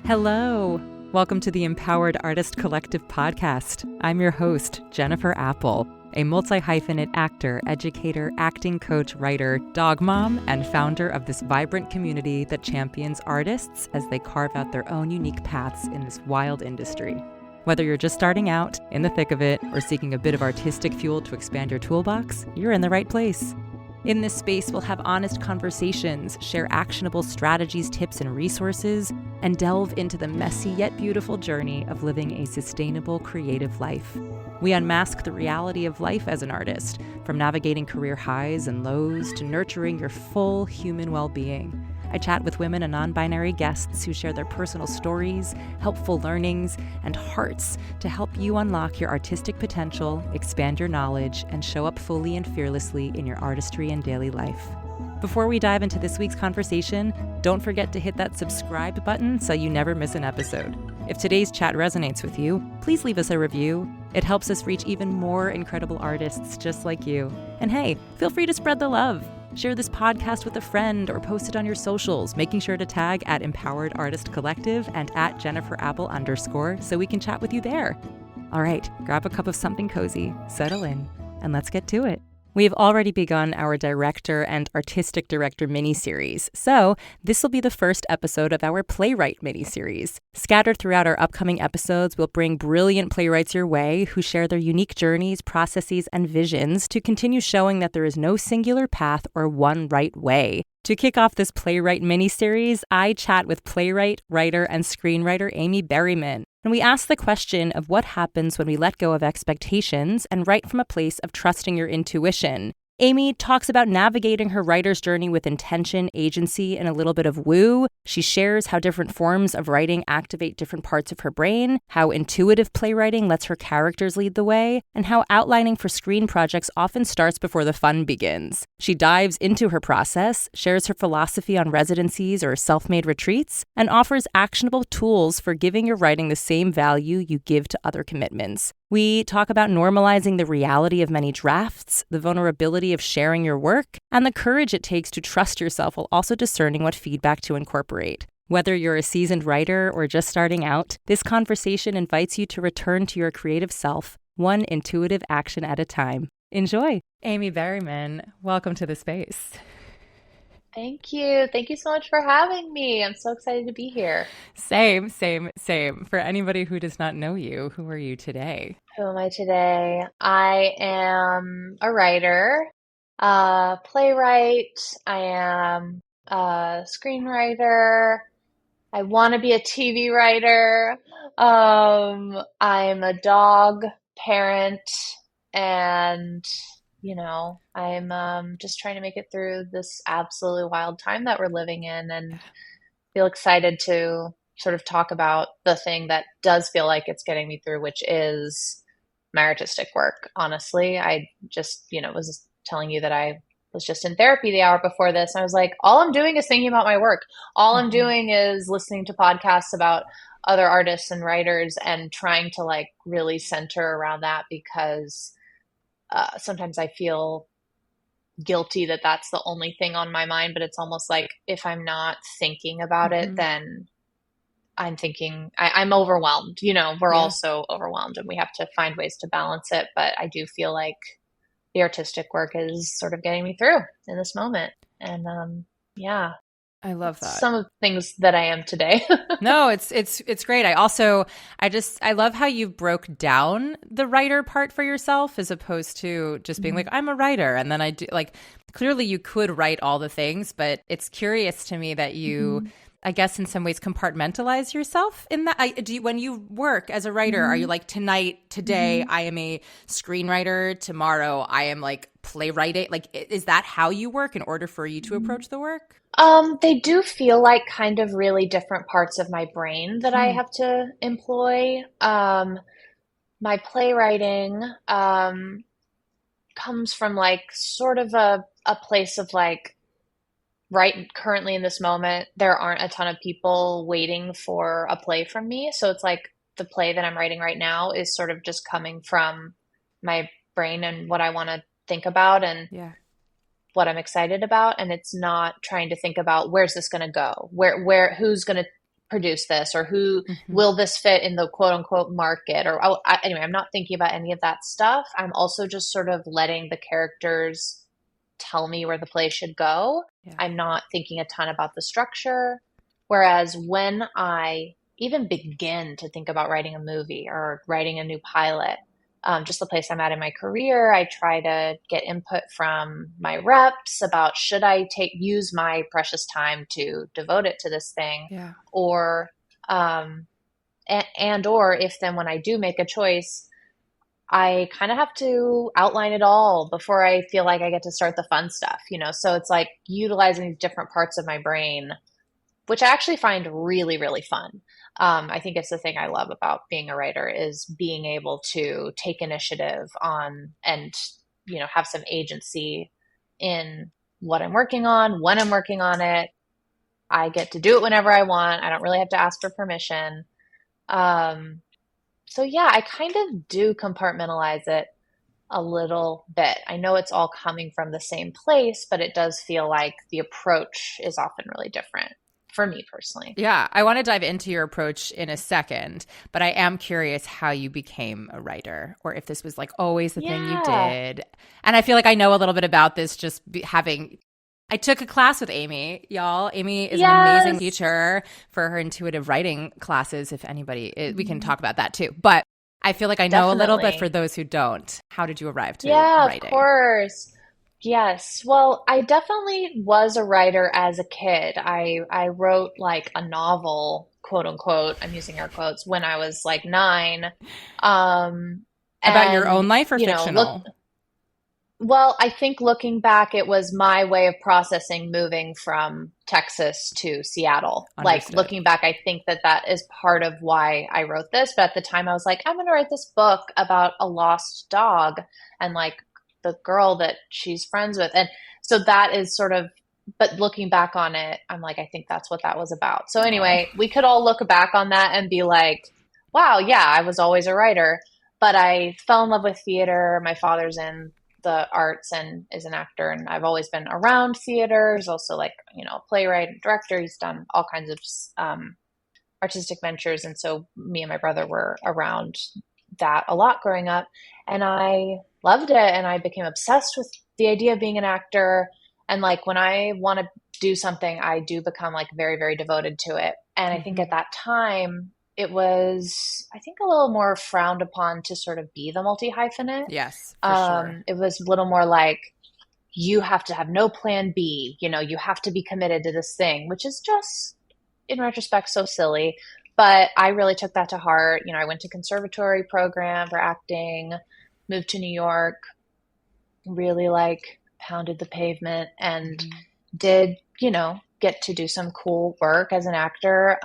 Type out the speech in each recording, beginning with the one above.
Hello. Welcome to the Empowered Artist Collective podcast. I'm your host, Jennifer Apple, a multi-hyphenate actor, educator, acting coach, writer, dog mom, and founder of this vibrant community that champions artists as they carve out their own unique paths in this wild industry. Whether you're just starting out, in the thick of it, or seeking a bit of artistic fuel to expand your toolbox, you're in the right place. In this space, we'll have honest conversations, share actionable strategies, tips, and resources, and delve into the messy yet beautiful journey of living a sustainable, creative life. We unmask the reality of life as an artist, from navigating career highs and lows to nurturing your full human well-being. I chat with women and non-binary guests who share their personal stories, helpful learnings, and hearts to help you unlock your artistic potential, expand your knowledge, and show up fully and fearlessly in your artistry and daily life. Before we dive into this week's conversation, don't forget to hit that subscribe button so you never miss an episode. If today's chat resonates with you, please leave us a review. It helps us reach even more incredible artists just like you. And hey, feel free to spread the love. Share this podcast with a friend or post it on your socials, making sure to tag at Empowered Artist Collective and at @JenniferApple_ so we can chat with you there. All right, grab a cup of something cozy, settle in, and let's get to it. We have already begun our director and artistic director mini-series, so this will be the first episode of our Playwright Mini-Series. Scattered throughout our upcoming episodes, we'll bring brilliant playwrights your way who share their unique journeys, processes, and visions to continue showing that there is no singular path or one right way. To kick off this Playwright Mini-Series, I chat with playwright, writer, and screenwriter Amy Berryman. And we ask the question of what happens when we let go of expectations and write from a place of trusting your intuition. Amy talks about navigating her writer's journey with intention, agency, and a little bit of woo. She shares how different forms of writing activate different parts of her brain, how intuitive playwriting lets her characters lead the way, and how outlining for screen projects often starts before the fun begins. She dives into her process, shares her philosophy on residencies or self-made retreats, and offers actionable tools for giving your writing the same value you give to other commitments. We talk about normalizing the reality of many drafts, the vulnerability of sharing your work, and the courage it takes to trust yourself while also discerning what feedback to incorporate. Whether you're a seasoned writer or just starting out, this conversation invites you to return to your creative self, one intuitive action at a time. Enjoy! Amy Berryman, welcome to the space. Thank you. Thank you so much for having me. I'm so excited to be here. Same. For anybody who does not know you, who are you today? Who am I today? I am a writer, a playwright. I am a screenwriter. I want to be a TV writer. I'm a dog parent, and I'm just trying to make it through this absolutely wild time that we're living in, and feel excited to sort of talk about the thing that does feel like it's getting me through, which is my artistic work. Honestly, I just, was telling you that I was just in therapy the hour before this. And I was like, all I'm doing is thinking about my work. All I'm doing is listening to podcasts about other artists and writers and trying to like really center around that, because sometimes I feel guilty that that's the only thing on my mind, but it's almost like if I'm not thinking about it, then I'm overwhelmed. We're all so overwhelmed, and we have to find ways to balance it. But I do feel like the artistic work is sort of getting me through in this moment. And I love that. Some of the things that I am today. No, it's great. I love how you broke down the writer part for yourself as opposed to just being like, I'm a writer. And then I do, like, clearly you could write all the things, but it's curious to me that you, I guess in some ways, compartmentalize yourself in that. When you work as a writer, are you like, today I am a screenwriter, tomorrow I am like playwriting? Like, is that how you work in order for you to approach the work? They do feel like kind of really different parts of my brain that I have to employ. My playwriting comes from like sort of a place of like, right currently in this moment, there aren't a ton of people waiting for a play from me. So it's like the play that I'm writing right now is sort of just coming from my brain and what I want to think about and what I'm excited about. And it's not trying to think about where's this going to go, where who's going to produce this, or who Mm-hmm. will this fit in the quote unquote market, or anyway, I'm not thinking about any of that stuff. I'm also just sort of letting the characters tell me where the play should go. Yeah. I'm not thinking a ton about the structure. Whereas when I even begin to think about writing a movie or writing a new pilot, just the place I'm at in my career, I try to get input from my reps about should I use my precious time to devote it to this thing, Yeah. or or if then when I do make a choice, I kind of have to outline it all before I feel like I get to start the fun stuff, you know? So it's like utilizing different parts of my brain, which I actually find really, really fun. I think it's the thing I love about being a writer is being able to take initiative on and, you know, have some agency in what I'm working on, when I'm working on it. I get to do it whenever I want. I don't really have to ask for permission. Um, so yeah, I kind of do compartmentalize it a little bit. I know it's all coming from the same place, but it does feel like the approach is often really different for me personally. Yeah, I want to dive into your approach in a second, but I am curious how you became a writer, or if this was like always the thing you Yeah. did. And I feel like I know a little bit about this just having I took a class with Amy, y'all. Amy is an amazing Yes. teacher for her intuitive writing classes. If anybody, we can talk about that too. But I feel like I know a little bit for Definitely. those who don't. How did you arrive to Yeah, of writing? course. Yes. Well, I definitely was a writer as a kid. I wrote like a novel, quote unquote. I'm using air quotes when I was like 9. Um, About your and own life or you know, look, fictional? well, I think looking back, it was my way of processing moving from Texas to Seattle. Like Understood. looking back, I think that that is part of why I wrote this. But at the time, I was like, I'm going to write this book about a lost dog and like the girl that she's friends with. And so that is sort of, but looking back on it, I'm like, I think that's what that was about. So Oh, anyway, we could all look back on that and be like, wow, yeah, I was always a writer. But I fell in love with theater. My father's in the arts and is an actor, and I've always been around theater. He's also like, you know, a playwright and director. He's done all kinds of artistic ventures, and so me and my brother were around that a lot growing up, and I loved it, and I became obsessed with the idea of being an actor. And like when I want to do something, I do become like very, very devoted to it. And I think hmm at that time it was, I think, a little more frowned upon to sort of be the multi hyphenate. yes, for sure. It was a little more like you have to have no plan B. You know, you have to be committed to this thing, which is just, in retrospect, so silly. But I really took that to heart. You know, I went to conservatory program for acting, moved to New York, really like pounded the pavement and hmm did, you know, get to do some cool work as an actor.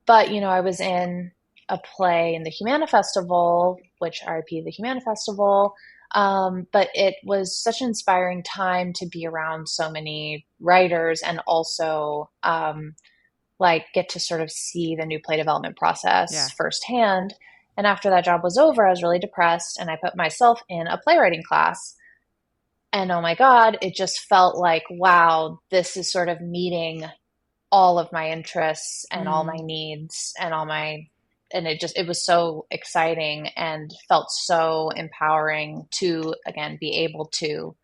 But, you know, I was in a play in the Humana Festival, which RIP the Humana Festival. But it was such an inspiring time to be around so many writers and also like get to sort of see the new play development process Yeah. firsthand. And after that job was over, I was really depressed and I put myself in a playwriting class. And oh my God, it just felt like, wow, this is sort of meeting all of my interests and all my Mm. needs and and it was so exciting and felt so empowering to, again, be able to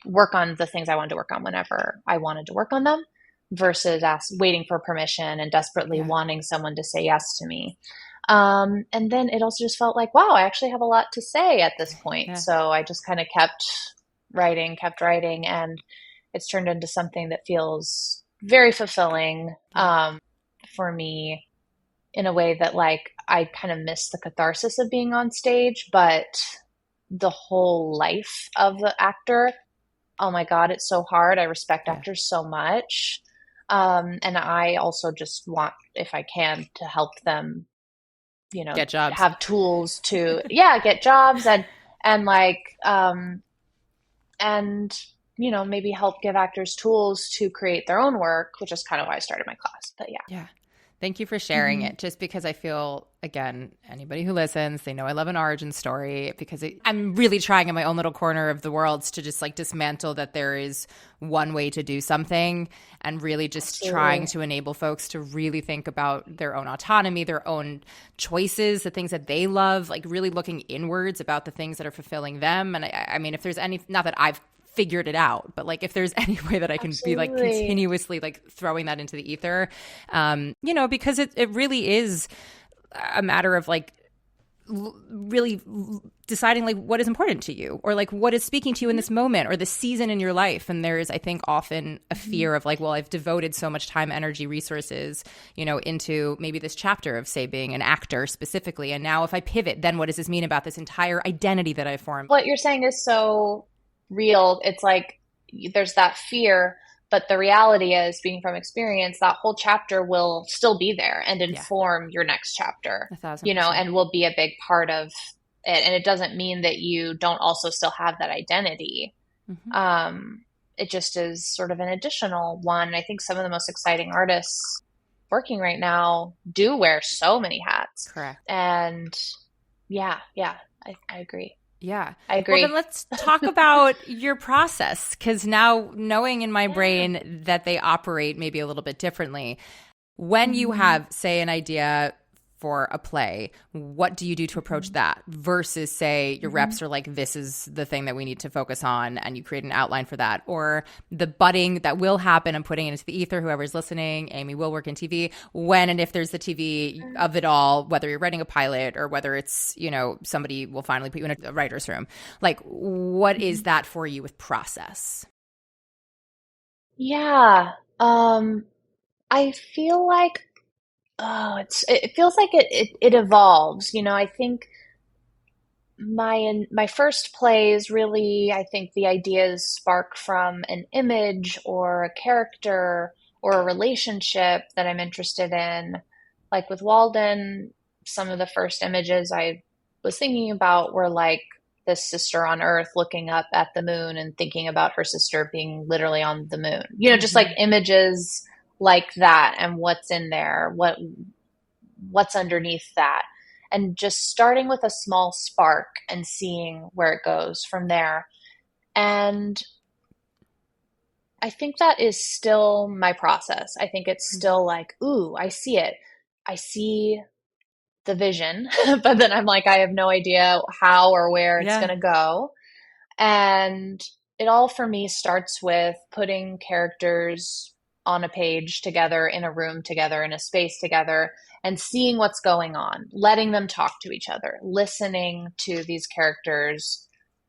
work on the things I wanted to work on whenever I wanted to work on them versus waiting for permission and desperately Yeah. wanting someone to say yes to me. And then it also just felt like, wow, I actually have a lot to say at this point. Yeah. So I just kind of kept writing, and it's turned into something that feels very fulfilling Yeah. for me in a way that, like, I kind of miss the catharsis of being on stage, but the whole life of the actor, oh my God, it's so hard. I respect Yeah. actors so much. And I also just want, if I can, to help them, you know, Get jobs. have tools to, yeah, get jobs and like, and, you know, maybe help give actors tools to create their own work, which is kind of why I started my class. But yeah. Yeah. Thank you for sharing it, just because I feel, again, anybody who listens, they know I love an origin story, because I'm really trying in my own little corner of the world to just like dismantle that there is one way to do something, and really just trying to enable folks to really think about their own autonomy, their own choices, the things that they love, like really looking inwards about the things that are fulfilling them. And I mean, if there's any, not that I've figured it out, but like if there's any way that I can be like continuously like throwing that into the ether, because it really is a matter of like really deciding like what is important to you, or like what is speaking to you in this moment or this season in your life. And there is, I think, often a fear of like, well, I've devoted so much time, energy, resources, into maybe this chapter of, say, being an actor specifically. And now if I pivot, then what does this mean about this entire identity that I formed? What you're saying is so real. It's like there's that fear, but the reality is, being from experience, that whole chapter will still be there and inform your next chapter, 1,000%. And will be a big part of it. And it doesn't mean that you don't also still have that identity. It just is sort of an additional one. I think some of the most exciting artists working right now do wear so many hats. Correct. And I agree. Yeah. I agree. Well, then let's talk about your process, because now knowing in my brain that they operate maybe a little bit differently. When you have, say, an idea for a play, what do you do to approach that versus, say, your reps are like, this is the thing that we need to focus on, and you create an outline for that? Or the budding that will happen and putting it into the ether, whoever's listening, Amy will work in TV, when and if there's the TV of it all, whether you're writing a pilot or whether it's, somebody will finally put you in a writer's room. Like, what is that for you with process? Yeah. I feel like it feels like it evolves. I think my first plays really, I think the ideas spark from an image or a character or a relationship that I'm interested in. Like with Walden, some of the first images I was thinking about were like this sister on Earth looking up at the moon and thinking about her sister being literally on the moon. Just like images like that, and what's in there, what's underneath that, and just starting with a small spark and seeing where it goes from there. And I think that is still my process. I think it's still like, ooh, I see it. I see the vision, but then I'm like, I have no idea how or where it's going to go. And it all for me starts with putting characters on a page together, in a room together, in a space together, and seeing what's going on, letting them talk to each other, listening to these characters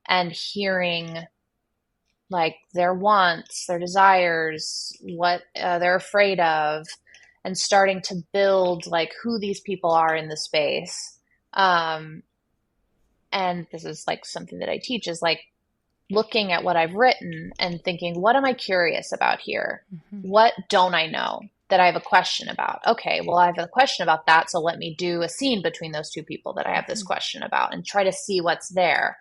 and hearing like their wants, their desires, what they're afraid of, and starting to build like who these people are in the space. And this is like something that I teach, is like looking at what I've written and thinking, what am I curious about here? What don't I know that I have a question about? Okay, well, I have a question about that, so let me do a scene between those two people that I have this question about and try to see what's there.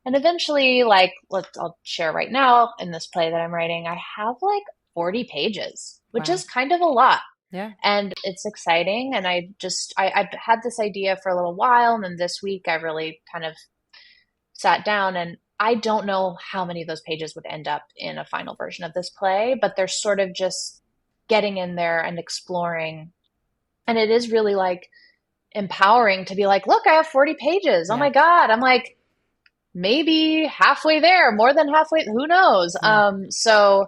And eventually, like, I'll share right now, in this play that I'm writing, I have like 40 pages, which is kind of a lot. Yeah. And it's exciting. And I've had this idea for a little while. And then this week I really kind of sat down, and I don't know how many of those pages would end up in a final version of this play, but they're sort of just getting in there and exploring. And it is really like empowering to be like, look, I have 40 pages. Oh my God. I'm like, maybe halfway there, more than halfway, who knows? So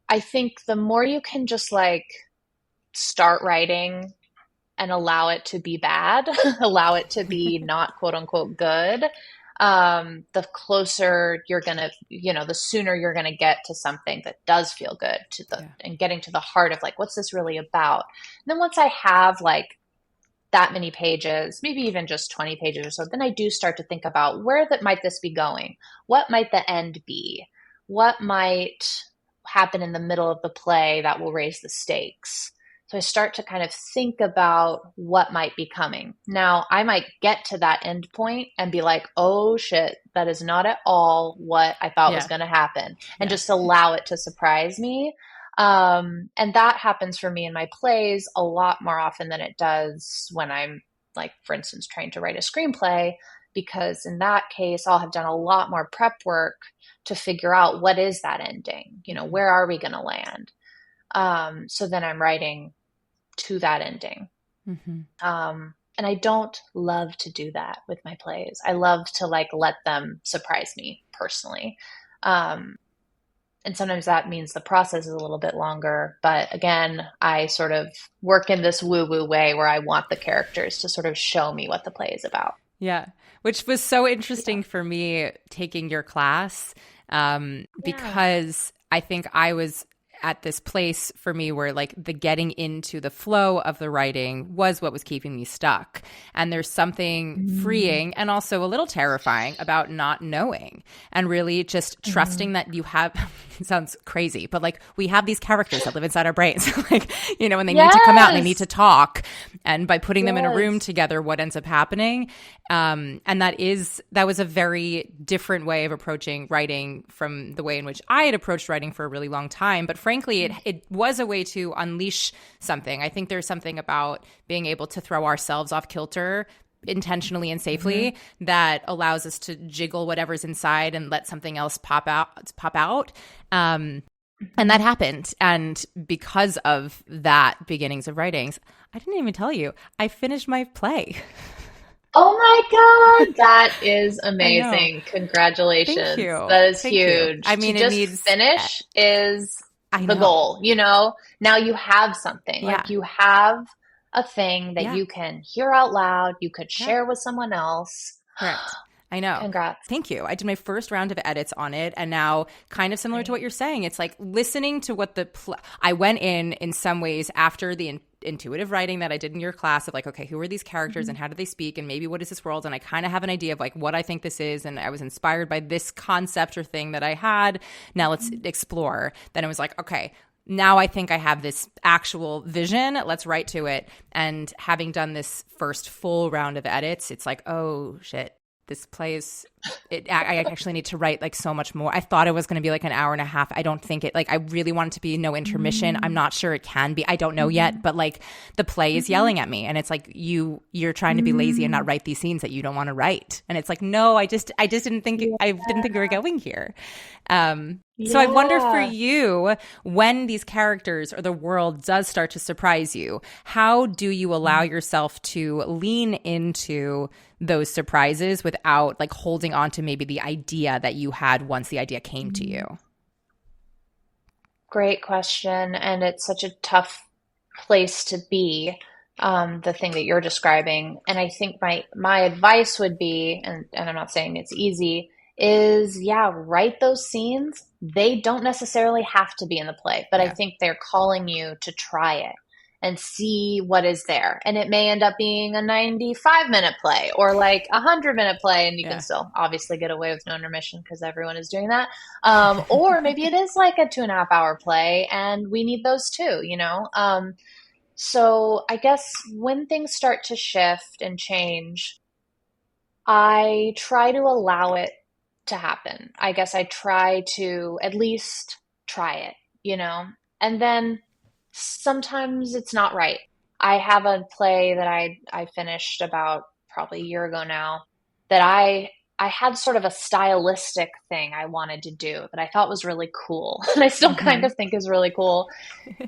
I think the more you can just like start writing and allow it to be bad, allow it to be not quote unquote good, the closer you're going to, the sooner you're going to get to something that does feel good, and getting to the heart of like, what's this really about? And then once I have like that many pages, maybe even just 20 pages or so, then I do start to think about where might this be going? What might the end be? What might happen in the middle of the play that will raise the stakes? So I start to kind of think about what might be coming. Now, I might get to that end point and be like, oh shit, that is not at all what I thought was going to happen. And just allow it to surprise me. And that happens for me in my plays a lot more often than it does when I'm, like, for instance, trying to write a screenplay, because in that case, I'll have done a lot more prep work to figure out what is that ending, where are we going to land? So then I'm writing to that ending. Mm-hmm. And I don't love to do that with my plays. I love to like let them surprise me personally. And sometimes that means the process is a little bit longer. But again, I sort of work in this woo-woo way where I want the characters to sort of show me what the play is about. Yeah, which was so interesting for me taking your class, because I think I was at this place for me where like the getting into the flow of the writing was what was keeping me stuck. And there's something freeing and also a little terrifying about not knowing and really just trusting that you have, it sounds crazy, but like we have these characters that live inside our brains, like, and they need to come out and they need to talk. And by putting them in a room together, what ends up happening? And that was a very different way of approaching writing from the way in which I had approached writing for a really long time. But frankly, it was a way to unleash something. I think there's something about being able to throw ourselves off kilter intentionally and safely that allows us to jiggle whatever's inside and let something else pop out. And that happened. And because of that beginnings of writings, I didn't even tell you, I finished my play. Oh my God, that is amazing. Congratulations. Thank you. That is Thank huge. you. I mean, to just finish is the goal, Now you have something. Yeah. Like you have a thing that you can hear out loud, you could share with someone else. Correct. I know. Congrats. Thank you. I did my first round of edits on it, and now kind of similar to what you're saying, it's like listening to what I went in some ways after the intuitive writing that I did in your class of like, okay, who are these characters and how do they speak and maybe what is this world? And I kind of have an idea of like what I think this is. And I was inspired by this concept or thing that I had. Now let's explore. Then it was like, okay, now I think I have this actual vision. Let's write to it. And having done this first full round of edits, it's like, oh shit, this play is I actually need to write like so much more. I thought it was going to be like an hour and a half. I don't think it, like, I really want it to be no intermission. I'm not sure it can be. I don't know yet, but like the play is yelling at me and it's like, you're trying to be lazy and not write these scenes that you don't want to write. And it's like, no, I just didn't think, I didn't think we were going here. So I wonder for you, when these characters or the world does start to surprise you, how do you allow yourself to lean into those surprises without like holding on to maybe the idea that you had once the idea came to you? Great question. And it's such a tough place to be, the thing that you're describing. And I think my advice would be, and I'm not saying it's easy, is write those scenes. They don't necessarily have to be in the play, but I think they're calling you to try it and see what is there. And it may end up being a 95-minute play or like a 100-minute play, and you can still obviously get away with no intermission because everyone is doing that. Or maybe it is like a 2.5-hour play and we need those too, So I guess when things start to shift and change, I try to allow it to happen. I guess I try to at least try it, and then sometimes it's not right. I have a play that I finished about probably a year ago now that I had sort of a stylistic thing I wanted to do that I thought was really cool. And I still kind of think is really cool.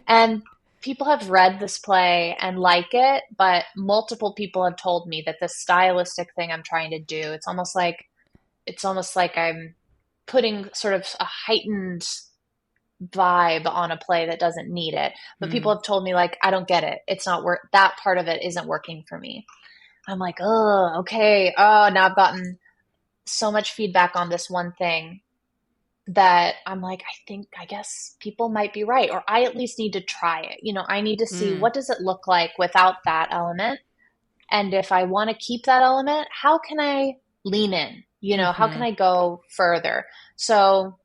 And people have read this play and like it, but multiple people have told me that the stylistic thing I'm trying to do, it's almost like I'm putting sort of a heightened vibe on a play that doesn't need it. But people have told me like, I don't get it. It's not that part of it isn't working for me. I'm like, oh, okay. Oh, now I've gotten so much feedback on this one thing that I'm like, I guess people might be right. Or I at least need to try it. I need to see what does it look like without that element. And if I want to keep that element, how can I lean in? How can I go further? So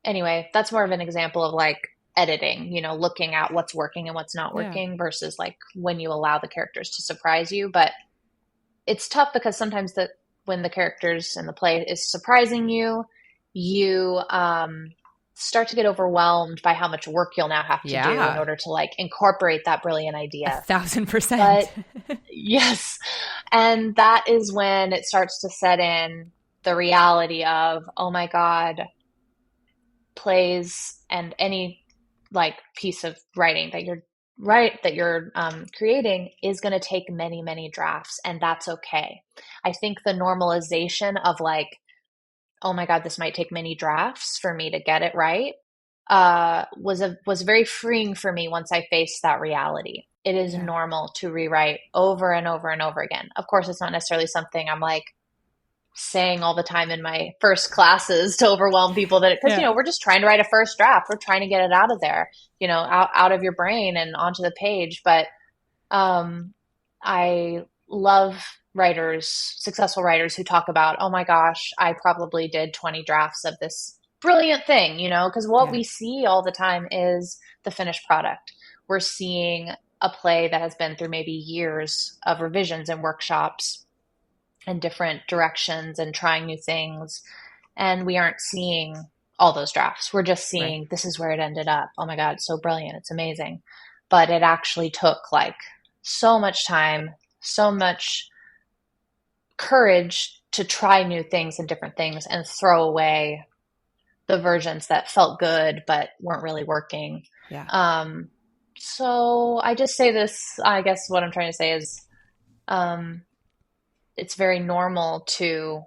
anyway, that's more of an example of like editing, looking at what's working and what's not working versus like when you allow the characters to surprise you. But it's tough because sometimes when the characters in the play is surprising you, you start to get overwhelmed by how much work you'll now have to do in Yeah. order to like incorporate that brilliant idea. 1,000%. But yes, and that is when it starts to set in the reality of, oh my God, plays and any like piece of writing that you're creating is going to take many, many drafts, and that's okay. I think the normalization of like, oh my God, this might take many drafts for me to get it right, was very freeing for me once I faced that reality. It is Yeah. normal to rewrite over and over and over again. Of course, it's not necessarily something I'm like saying all the time in my first classes to overwhelm people, that because Yeah. we're just trying to write a first draft, we're trying to get it out of there, out of your brain and onto the page. But I love writers, successful writers, who talk about, oh my gosh, I probably did 20 drafts of this brilliant thing, because what Yeah. we see all the time is the finished product. We're seeing a play that has been through maybe years of revisions and workshops and different directions and trying new things. And we aren't seeing all those drafts. We're just Right. seeing, this is where it ended up. Oh my God, it's so brilliant. It's amazing. But it actually took like so much time, so much courage to try new things and different things and throw away the versions that felt good but weren't really working. Yeah. So I just say this, I guess what I'm trying to say is, um, it's very normal to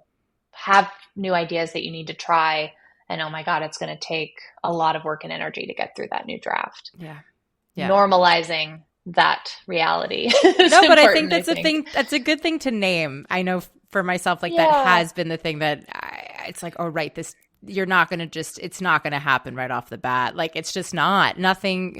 have new ideas that you need to try. And oh my God, it's going to take a lot of work and energy to get through that new draft. Yeah. Yeah. Normalizing that reality is No, but I think important, I that's a think. thing. That's a good thing to name. I know for myself, like that Yeah. has been the thing that it's like, oh, right, this you're not going to it's not going to happen right off the bat. Like it's just not. Nothing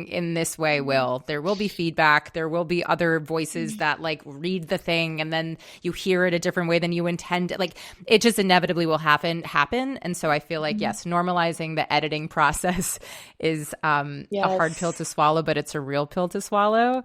in this way will. There will be feedback. There will be other voices that like read the thing, and then you hear it a different way than you intend. Like it just inevitably will happen. And so I feel like yes, normalizing the editing process is a hard pill Yes. to swallow, but it's a real pill to swallow.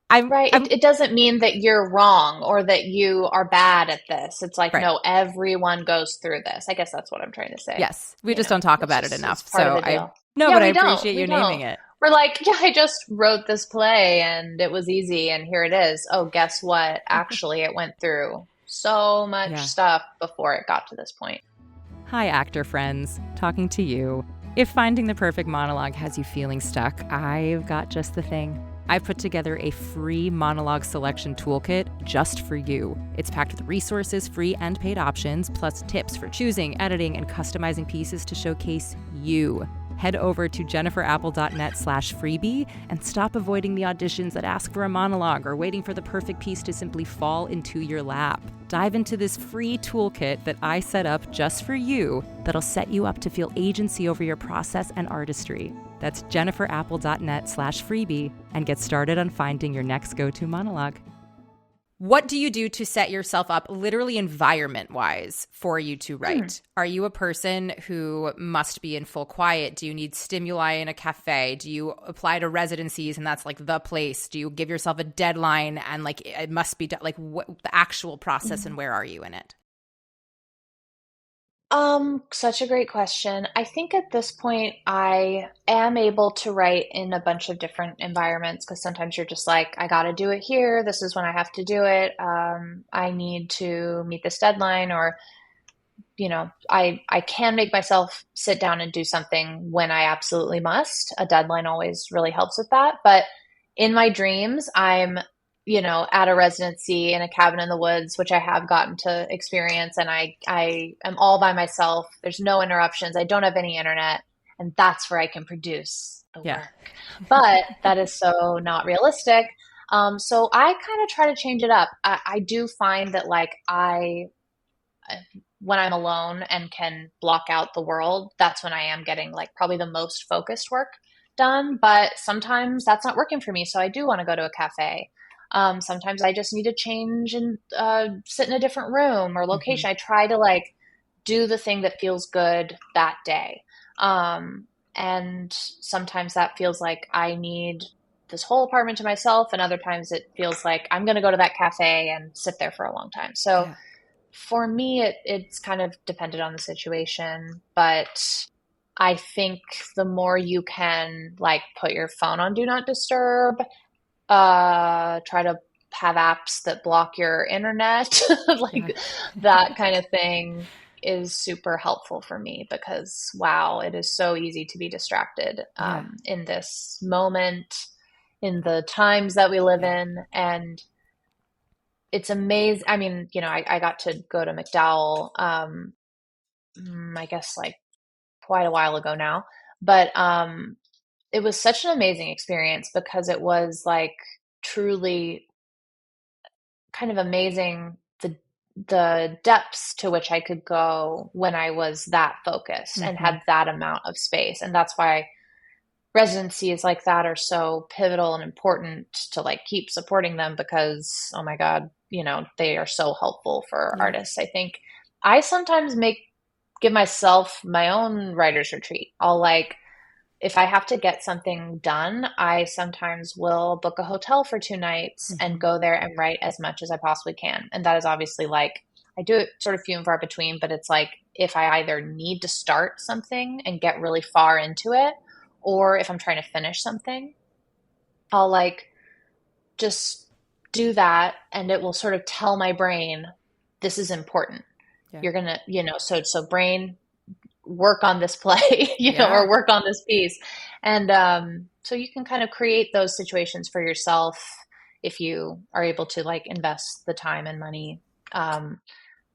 Right. I'm It doesn't mean that you're wrong or that you are bad at this. It's like, right. no, everyone goes through this. I guess that's what I'm trying to say. Yes, we just don't talk about it It's enough. part of So the deal. but Yeah, I we don't. appreciate We you don't. naming it. We're like, yeah, I just wrote this play and it was easy and here it is. Oh, guess what? Actually, it went through so much Yeah. stuff before it got to this point. Hi, actor friends. Talking to you. If finding the perfect monologue has you feeling stuck, I've got just the thing. I've put together a free monologue selection toolkit just for you. It's packed with resources, free and paid options, plus tips for choosing, editing, and customizing pieces to showcase you. Head over to jenniferapple.net/freebie and stop avoiding the auditions that ask for a monologue or waiting for the perfect piece to simply fall into your lap. Dive into this free toolkit that I set up just for you that'll set you up to feel agency over your process and artistry. That's jenniferapple.net/freebie and get started on finding your next go-to monologue. What do you do to set yourself up literally environment-wise for you to write? Are you a person who must be in full quiet? Do you need stimuli in a cafe? Do you apply to residencies and that's like the place? Do you give yourself a deadline and like it must be like what the actual process and where are you in it? Such a great question. I think at this point I am able to write in a bunch of different environments because sometimes you're just like, I got to do it here. This is when I have to do it. I need to meet this deadline, or I can make myself sit down and do something when I absolutely must. A deadline always really helps with that. But in my dreams, I'm at a residency in a cabin in the woods, which I have gotten to experience, and I am all by myself. There's no interruptions. I don't have any internet, and that's where I can produce the Yeah. work. But that is so not realistic. So I kind of try to change it up. I do find that like when I'm alone and can block out the world, that's when I am getting like probably the most focused work done. But sometimes that's not working for me. So I do want to go to a cafe. Sometimes I just need to change and sit in a different room or location. I try to like do the thing that feels good that day. And sometimes that feels like I need this whole apartment to myself. And other times it feels like I'm going to go to that cafe and sit there for a long time. So Yeah. for me, it's kind of dependent on the situation, but I think the more you can like put your phone on do not disturb, try to have apps that block your internet, Yeah. like that kind of thing is super helpful for me because wow, it is so easy to be distracted Yeah. in this moment, in the times that we live Yeah. in. And it's amazing. I mean, I got to go to McDowell, I guess like quite a while ago now, but it was such an amazing experience because it was like truly kind of amazing the depths to which I could go when I was that focused and Mm-hmm. had that amount of space. And that's why residencies like that are so pivotal and important to like keep supporting them because oh my God, they are so helpful for Yeah. artists. I think I sometimes give myself my own writer's retreat. I'll like if I have to get something done, I sometimes will book a hotel for 2 nights and Mm-hmm. go there and write as much as I possibly can. And that is obviously like, I do it sort of few and far between, but it's like if I either need to start something and get really far into it, or if I'm trying to finish something, I'll like just do that and it will sort of tell my brain, this is important. Yeah. You're going to, so brain, work on this play, Yeah. or work on this piece. And so you can kind of create those situations for yourself if you are able to like invest the time and money,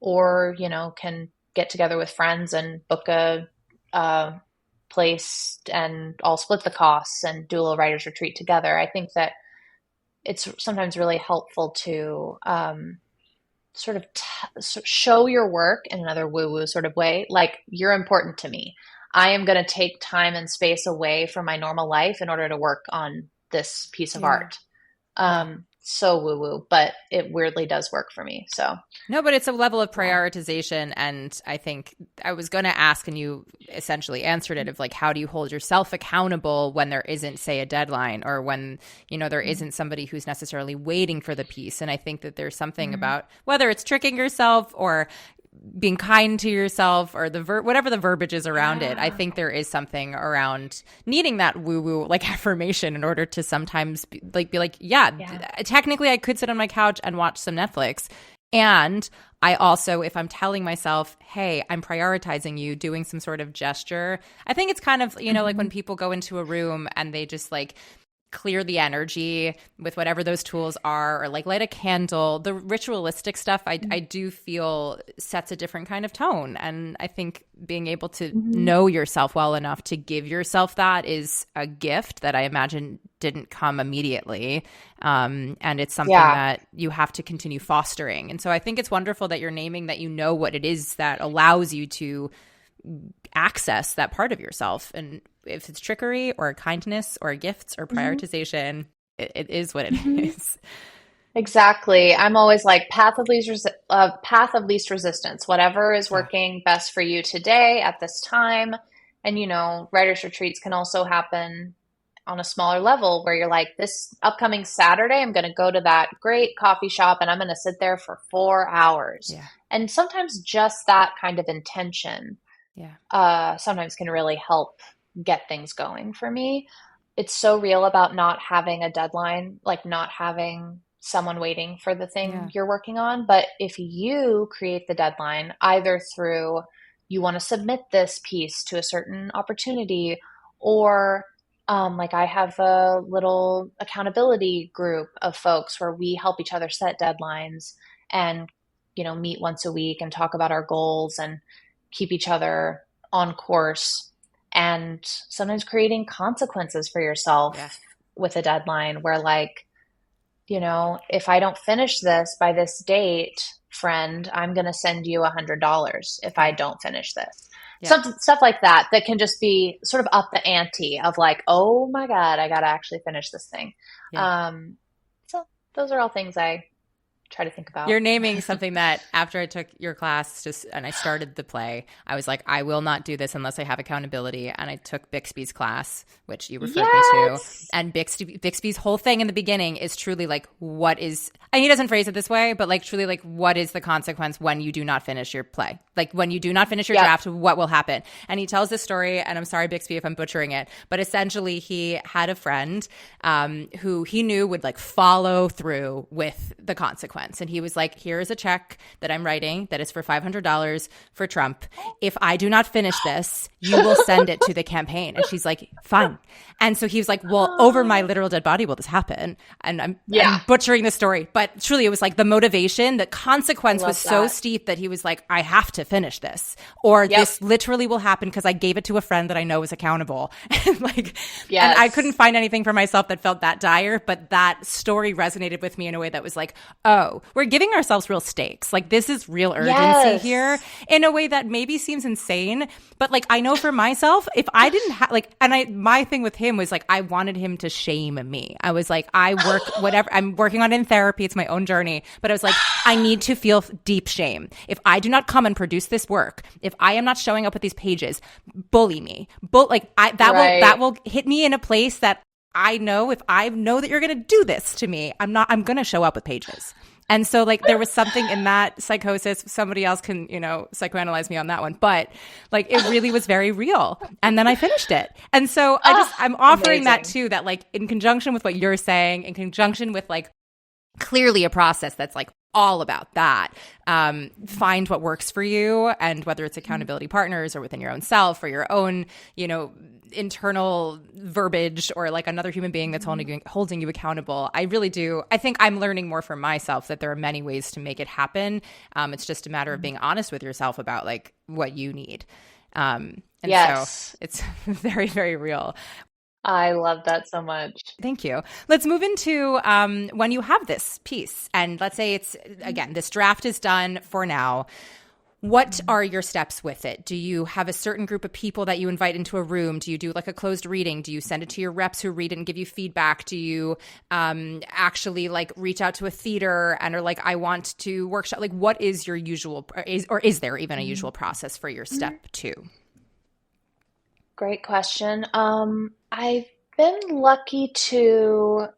or, can get together with friends and book a place and all split the costs and do a little writer's retreat together. I think that it's sometimes really helpful to sort of show your work in another woo-woo sort of way. Like, you're important to me. I am going to take time and space away from my normal life in order to work on this piece of Yeah. art. Yeah. So woo-woo, but it weirdly does work for me. So No, but it's a level of yeah. prioritization. And I think I was going to ask, and you essentially answered it, of like, how do you hold yourself accountable when there isn't, say, a deadline, or when, there isn't somebody who's necessarily waiting for the piece. And I think that there's something Mm-hmm. about whether it's tricking yourself or being kind to yourself, or whatever the verbiage is around it. I Yeah. think there is something around needing that woo-woo like affirmation in order to sometimes be like, yeah, technically I could sit on my couch and watch some Netflix. And I also, if I'm telling myself, hey, I'm prioritizing you, doing some sort of gesture, I think it's kind of, like when people go into a room and they just like clear the energy with whatever those tools are, or like light a candle. The ritualistic stuff, I do feel sets a different kind of tone. And I think being able to know yourself well enough to give yourself that is a gift that I imagine didn't come immediately. And it's something that you have to continue fostering. And so I think it's wonderful that you're naming that what it is that allows you to access that part of yourself. And if it's trickery or kindness or gifts or prioritization, it is what it is. Exactly. I'm always like path of least resistance. Whatever is working best for you today at this time. And writers retreats can also happen on a smaller level where you're like, this upcoming Saturday, I'm going to go to that great coffee shop and I'm going to sit there for 4 hours. Yeah. And sometimes just that kind of intention, sometimes can really help get things going for me. It's so real about not having a deadline, like not having someone waiting for the thing you're working on. But if you create the deadline, either through you want to submit this piece to a certain opportunity, or like I have a little accountability group of folks where we help each other set deadlines and, meet once a week and talk about our goals and keep each other on course. And sometimes creating consequences for yourself with a deadline where like, if I don't finish this by this date, friend, I'm going to send you $100 if I don't finish this. Stuff like that can just be sort of up the ante of like, oh my God, I got to actually finish this thing. So those are all things I try to think about. You're naming something that after I took your class and I started the play, I was like, I will not do this unless I have accountability. And I took Bixby's class, which you referred me to. And Bixby's whole thing in the beginning is truly like, what is and he doesn't phrase it this way, but like truly like what is the consequence when you do not finish your play? Like when you do not finish your draft, what will happen? And he tells this story, and I'm sorry, Bixby, if I'm butchering it, but essentially he had a friend who he knew would like follow through with the consequence. And he was like, here is a check that I'm writing that is for $500 for Trump. If I do not finish this, you will send it to the campaign. And she's like, fine. And so he was like, well, over my literal dead body will this happen? And I'm butchering the story, but truly it was like the motivation, the consequence was so steep that he was like, I have to finish this, or this literally will happen because I gave it to a friend that I know is accountable. And like, and I couldn't find anything for myself that felt that dire, but that story resonated with me in a way that was like, oh, we're giving ourselves real stakes. Like this is real urgency here in a way that maybe seems insane. But like, I know for myself, if I didn't have like, my thing with him was like, I wanted him to shame me. I was like, I work whatever, I'm working on it in therapy. It's my own journey. But I was like, I need to feel deep shame. If I do not come and produce this work, if I am not showing up with these pages, bully me. That will hit me in a place that I know if I know that you're going to do this to me, I'm going to show up with pages. And so like there was something in that psychosis. Somebody else can, psychoanalyze me on that one. But like it really was very real. And then I finished it. And so I'm offering that too, that like in conjunction with what you're saying, in conjunction with like clearly a process that's like all about that. Find what works for you, and whether it's accountability partners or within your own self or your own, internal verbiage or like another human being that's holding you accountable. I really do. I think I'm learning more for myself that there are many ways to make it happen. It's just a matter of being honest with yourself about like what you need. So it's very, very real. I love that so much. Thank you. Let's move into when you have this piece, and let's say it's, again, this draft is done for now. What are your steps with it? Do you have a certain group of people that you invite into a room? Do you do like a closed reading? Do you send it to your reps who read it and give you feedback? Do you actually like reach out to a theater and are like, I want to workshop? Like, what is your usual, or is there even a usual process for your step 2? Great question. I've been lucky to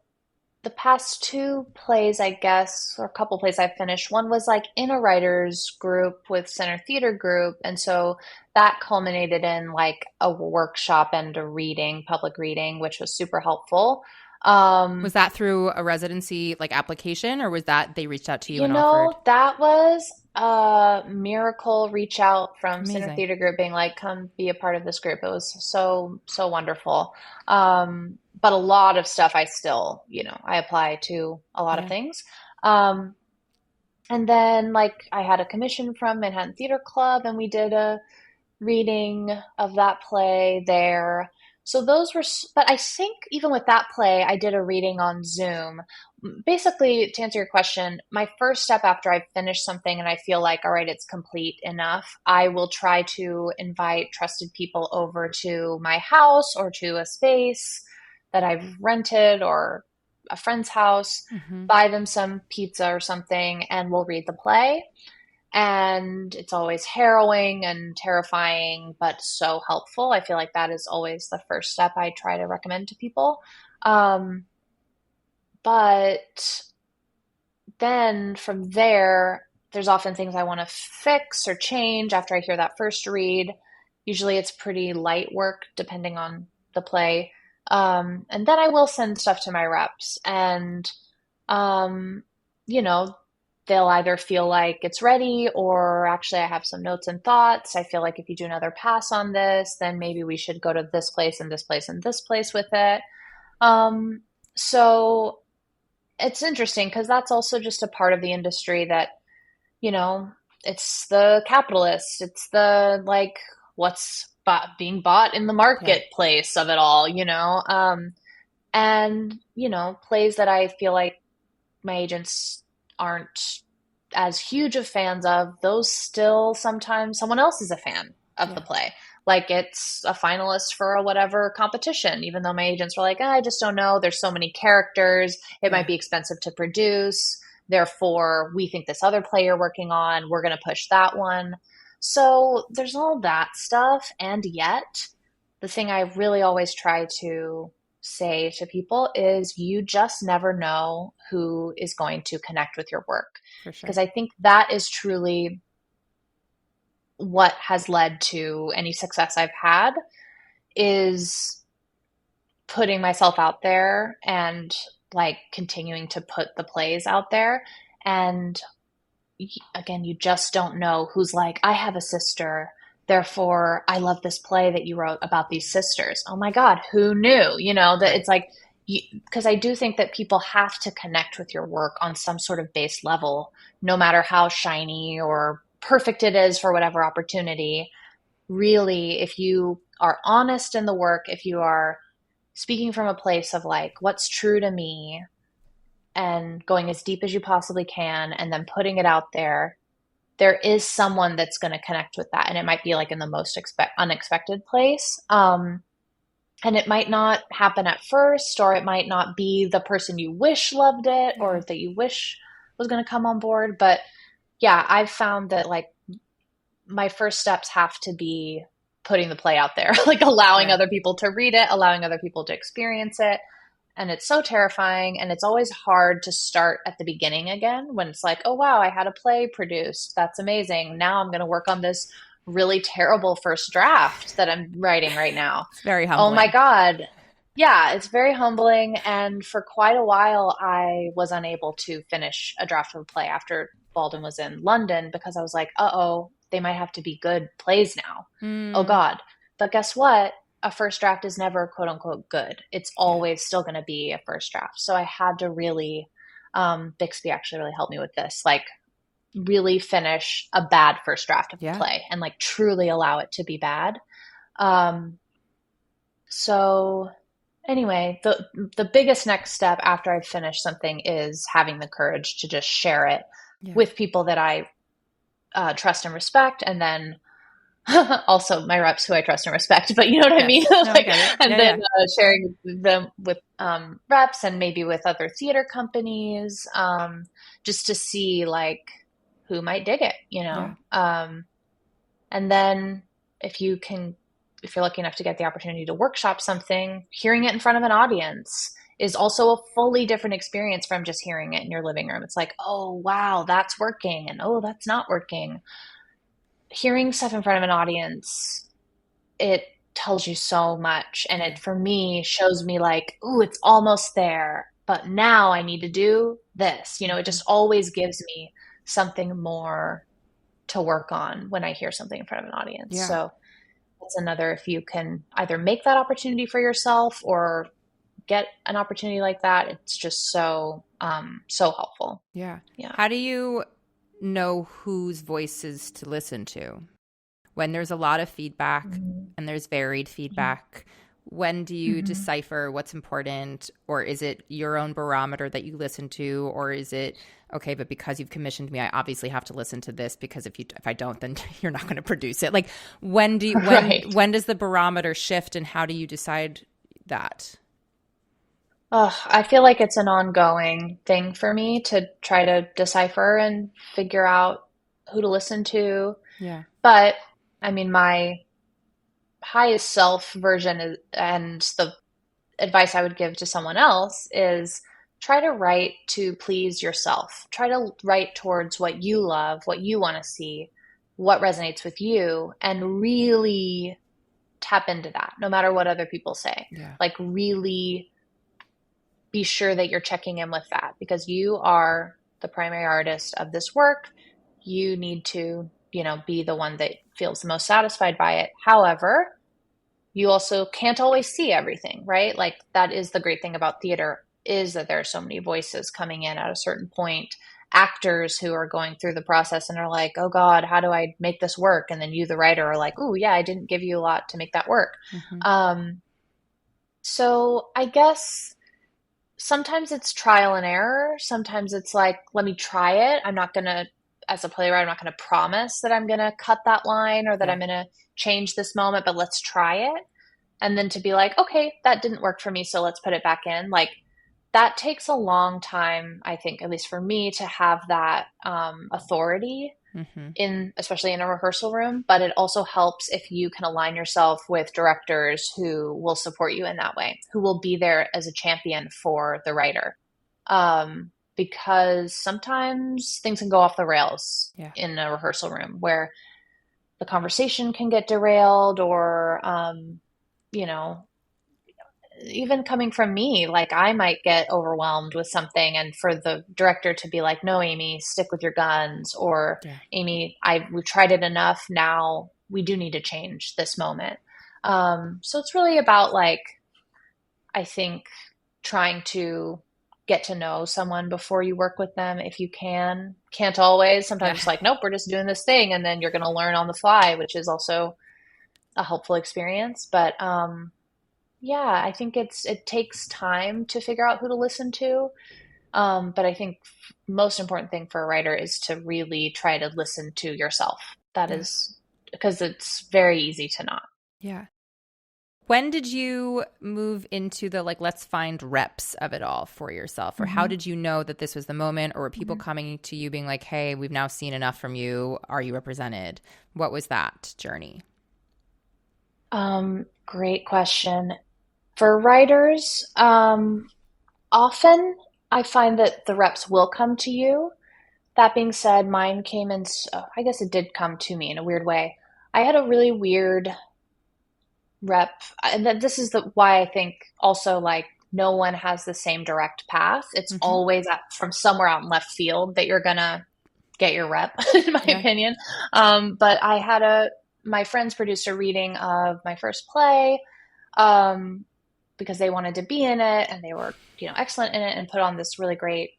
the past 2 plays, I guess, or a couple plays I've finished. One was like in a writer's group with Center Theater Group. And so that culminated in like a workshop and a reading, public reading, which was super helpful. Was that through a residency like application, or was that they reached out to you and offered? That was a miracle reach out from Amazing. Center Theater Group being like, come be a part of this group. It was so wonderful. But a lot of stuff I still, I apply to a lot of things. And then like I had a commission from Manhattan Theater Club and we did a reading of that play there. So those were, but I think even with that play, I did a reading on Zoom. Basically, to answer your question, my first step after I've finished something and I feel like, all right, it's complete enough, I will try to invite trusted people over to my house or to a space that I've rented or a friend's house, buy them some pizza or something, and we'll read the play. And it's always harrowing and terrifying, but so helpful. I feel like that is always the first step I try to recommend to people. But then from there, there's often things I want to fix or change after I hear that first read. Usually it's pretty light work depending on the play. And then I will send stuff to my reps and, they'll either feel like it's ready or actually I have some notes and thoughts. I feel like if you do another pass on this, then maybe we should go to this place and this place and this place with it. So it's interesting because that's also just a part of the industry that, it's the capitalists. It's the like what's being bought in the marketplace of it all, and, plays that I feel like my agents aren't as huge of fans of, those still sometimes someone else is a fan of the play. Like it's a finalist for a whatever competition, even though my agents were like, I just don't know. There's so many characters. It might be expensive to produce. Therefore, we think this other play you're working on, we're going to push that one. So there's all that stuff. And yet the thing I really always try to say to people is you just never know who is going to connect with your work. For sure. Because I think that is truly what has led to any success I've had, is putting myself out there and like continuing to put the plays out there. And again, you just don't know who's like, I have a sister, therefore I love this play that you wrote about these sisters. Oh my God, who knew? You know, that Right. it's like, because I do think that people have to connect with your work on some sort of base level, no matter how shiny or perfect it is for whatever opportunity. Really, if you are honest in the work, if you are speaking from a place of like, what's true to me, and going as deep as you possibly can, and then putting it out there, there is someone that's going to connect with that. And it might be like in the most unexpected place. And it might not happen at first, or it might not be the person you wish loved it, or that you wish was going to come on board. But yeah, I've found that like my first steps have to be putting the play out there, like allowing other people to read it, allowing other people to experience it. And it's so terrifying. And it's always hard to start at the beginning again, when it's like, oh, wow, I had a play produced. That's amazing. Now I'm going to work on this really terrible first draft that I'm writing right now. It's very humbling. Oh my God. Yeah, it's very humbling. And for quite a while, I was unable to finish a draft of a play after Baldwin was in London, because I was like, uh-oh, they might have to be good plays now. Oh God. But guess what? A first draft is never quote unquote good. It's always still going to be a first draft. So I had to really, Bixby actually really helped me with this, like really finish a bad first draft of a play and like truly allow it to be bad. So anyway, the biggest next step after I've finished something is having the courage to just share it with people that I trust and respect, and then also my reps who I trust and respect, but you know what I mean? Like, sharing them with reps, and maybe with other theater companies, just to see like who might dig it, you know? And then if you're lucky enough to get the opportunity to workshop something, hearing it in front of an audience is also a fully different experience from just hearing it in your living room. It's like, oh, wow, that's working. And oh, that's not working. Hearing stuff in front of an audience, it tells you so much. And it, for me, shows me like, ooh, it's almost there, but now I need to do this. You know, it just always gives me something more to work on when I hear something in front of an audience. So that's another, if you can either make that opportunity for yourself or get an opportunity like that, it's just so helpful. Yeah. How do you know whose voices to listen to when there's a lot of feedback and there's varied feedback? When do you decipher what's important? Or is it your own barometer that you listen to? Or is it, okay, but because you've commissioned me, I obviously have to listen to this, because if I don't, then you're not going to produce it. Like when does the barometer shift, and how do you decide that? I feel like it's an ongoing thing for me to try to decipher and figure out who to listen to. Yeah. But I mean, my highest self version is, and the advice I would give to someone else is, try to write to please yourself. Try to write towards what you love, what you want to see, what resonates with you, and really tap into that, no matter what other people say. Like really be sure that you're checking in with that, because you are the primary artist of this work. You need to, be the one that feels the most satisfied by it. However, you also can't always see everything, right? Like that is the great thing about theater, is that there are so many voices coming in at a certain point, actors who are going through the process and are like, oh God, how do I make this work? And then you, the writer, are like, oh yeah, I didn't give you a lot to make that work. So I guess sometimes it's trial and error. Sometimes it's like, let me try it. I'm not going to, as a playwright, I'm not going to promise that I'm going to cut that line or that I'm going to change this moment, but let's try it. And then to be like, okay, that didn't work for me, so let's put it back in. Like that takes a long time, I think, at least for me, to have that authority especially in a rehearsal room, but it also helps if you can align yourself with directors who will support you in that way, who will be there as a champion for the writer. Because sometimes things can go off the rails in a rehearsal room where the conversation can get derailed or, you know, even coming from me, like I might get overwhelmed with something, and for the director to be like, "No, Amy, stick with your guns," or "Amy, we've tried it enough. Now we do need to change this moment." So it's really about like, I think, trying to get to know someone before you work with them if you can. Can't always. Sometimes it's like, nope, we're just doing this thing, and then you're going to learn on the fly, which is also a helpful experience. But yeah, I think it takes time to figure out who to listen to. But I think most important thing for a writer is to really try to listen to yourself. That is because it's very easy to not. Yeah. When did you move into the like, let's find reps of it all for yourself? Or how did you know that this was the moment? Or were people coming to you being like, hey, we've now seen enough from you. Are you represented? What was that journey? Great question. For writers, often I find that the reps will come to you. That being said, mine came in, I guess it did come to me in a weird way. I had a really weird rep, and this is why I think also like no one has the same direct path. It's always from somewhere out in left field that you're gonna get your rep, in my opinion. But I had my friends produced a reading of my first play. Because they wanted to be in it and they were, excellent in it, and put on this really great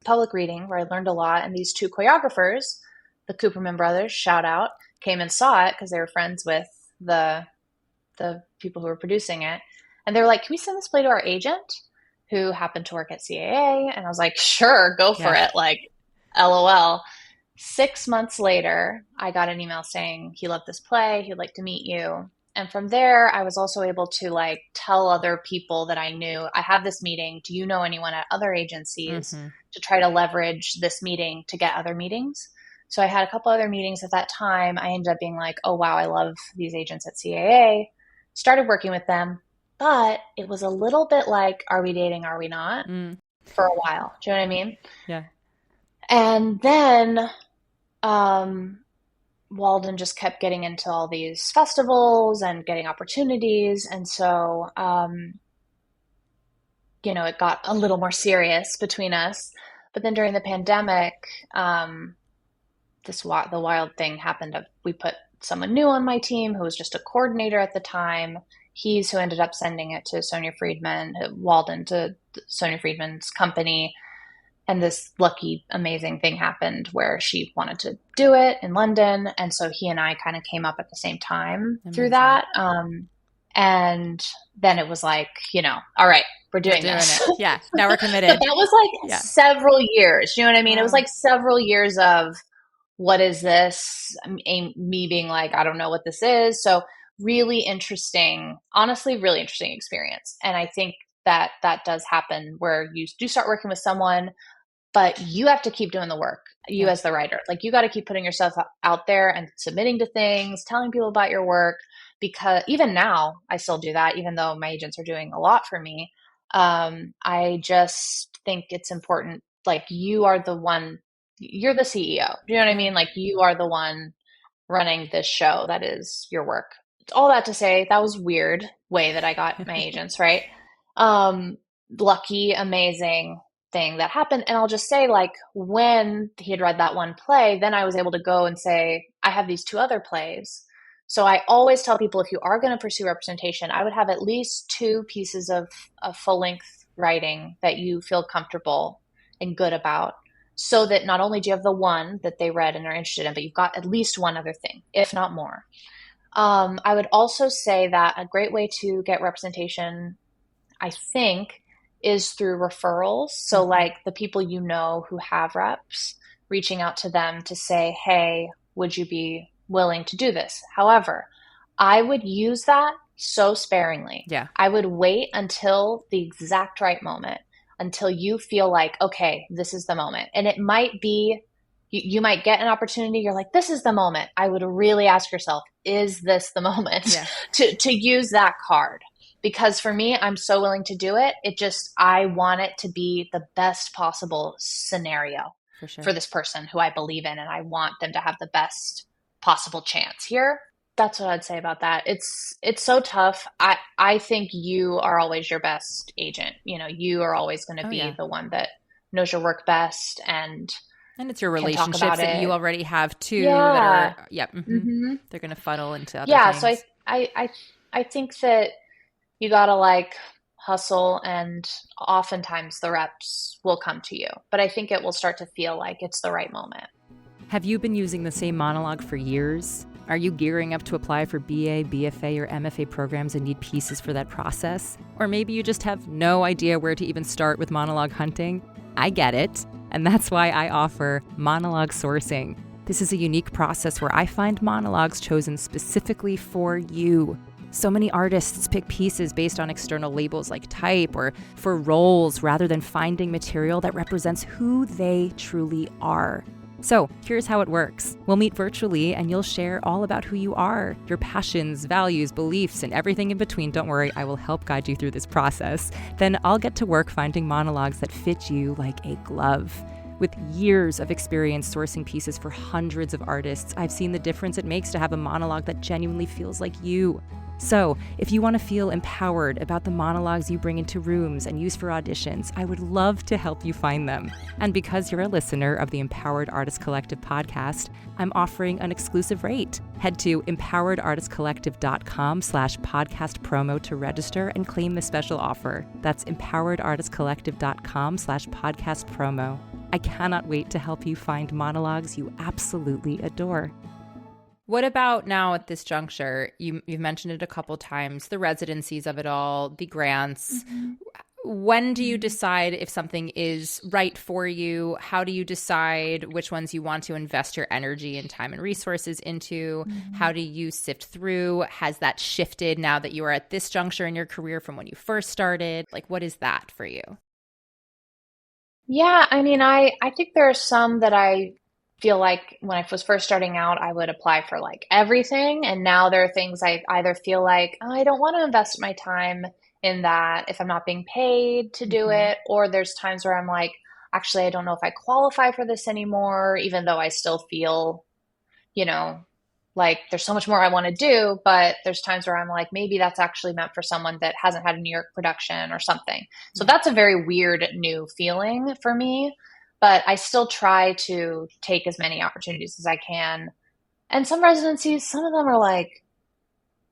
public reading where I learned a lot. And these two choreographers, the Cooperman brothers, shout out, came and saw it because they were friends with the people who were producing it. And they were like, can we send this play to our agent who happened to work at CAA? And I was like, sure, go for it. Like, LOL. 6 months later, I got an email saying he loved this play. He'd like to meet you. And from there, I was also able to like tell other people that I knew, I have this meeting. Do you know anyone at other agencies to try to leverage this meeting to get other meetings? So I had a couple other meetings at that time. I ended up being like, oh, wow, I love these agents at CAA. Started working with them. But it was a little bit like, are we dating? Are we not? For a while. Do you know what I mean? Yeah. And then Walden just kept getting into all these festivals and getting opportunities. And so, it got a little more serious between us. But then during the pandemic, the wild thing happened. We put someone new on my team who was just a coordinator at the time. He's who ended up sending it to Sonia Friedman, Walden, to Sonia Friedman's company. And this lucky, amazing thing happened where she wanted to do it in London. And so he and I kind of came up at the same time through that. And then it was like, all right, we're doing this. It. Yeah, now we're committed. But that was like several years. You know what I mean? Wow. It was like several years of, what is this? Me being like, I don't know what this is. So really interesting, honestly, really interesting experience. And I think that does happen where you do start working with someone, but you have to keep doing the work, as the writer. Like, you got to keep putting yourself out there and submitting to things, telling people about your work, because even now I still do that, even though my agents are doing a lot for me. I just think it's important. Like, you are the one, you're the CEO. Do you know what I mean? Like, you are the one running this show. That is your work. All that to say, that was weird way that I got my agents, right? Lucky, amazing thing that happened. And I'll just say, like, when he had read that one play, then I was able to go and say, I have these two other plays. So I always tell people, if you are going to pursue representation, I would have at least 2 pieces of full-length writing that you feel comfortable and good about, so that not only do you have the one that they read and are interested in, but you've got at least one other thing, if not more. I would also say that a great way to get representation, I think, is through referrals. So like the people who have reps, reaching out to them to say, hey, would you be willing to do this? However, I would use that so sparingly. Yeah. I would wait until the exact right moment, until you feel like, okay, this is the moment. And it might be you might get an opportunity. You're like, this is the moment. I would really ask yourself, is this the moment Yeah. to use that card? Because for me, I'm so willing to do it. I want it to be the best possible scenario For for sure. this person who I believe in, and I want them to have the best possible chance here. That's what I'd say about that. It's so tough. I think you are always your best agent. You are always going to Oh, be yeah. the one that knows your work best and And it's your can talk relationships about that you it. already have too that Yeah. are, yeah, Hmm. they're going to funnel into other Yeah. So things. I think that you gotta like hustle, and oftentimes the reps will come to you. But I think it will start to feel like it's the right moment. Have you been using the same monologue for years? Are you gearing up to apply for BA, BFA, or MFA programs and need pieces for that process? Or maybe you just have no idea where to even start with monologue hunting? I get it, and that's why I offer monologue sourcing. This is a unique process where I find monologues chosen specifically for you. So many artists pick pieces based on external labels like type or for roles rather than finding material that represents who they truly are. So here's how it works. We'll meet virtually and you'll share all about who you are, your passions, values, beliefs, and everything in between. Don't worry, I will help guide you through this process. Then I'll get to work finding monologues that fit you like a glove. With years of experience sourcing pieces for hundreds of artists, I've seen the difference it makes to have a monologue that genuinely feels like you. So, if you want to feel empowered about the monologues you bring into rooms and use for auditions, I would love to help you find them. And because you're a listener of the Empowered Artist Collective podcast, I'm offering an exclusive rate. Head to empoweredartistcollective.com/podcast promo to register and claim the special offer. That's empoweredartistcollective.com/podcast promo. I cannot wait to help you find monologues you absolutely adore. What about now at this juncture? You've mentioned it a couple times, the residencies of it all, the grants. Mm-hmm. When do you decide if something is right for you? How do you decide which ones you want to invest your energy and time and resources into? Mm-hmm. How do you sift through? Has that shifted now that you are at this juncture in your career from when you first started? Like, what is that for you? Yeah, I mean, I think there are some that I feel like when I was first starting out, I would apply for like everything. And now there are things I either feel like, oh, I don't want to invest my time in that if I'm not being paid to do Mm-hmm. it. Or there's times where I'm like, actually, I don't know if I qualify for this anymore, even though I still feel, you know, like there's so much more I want to do. But there's times where I'm like, maybe that's actually meant for someone that hasn't had a New York production or something. So Yeah. that's a very weird new feeling for me. But I still try to take as many opportunities as I can. And some residencies, some of them are like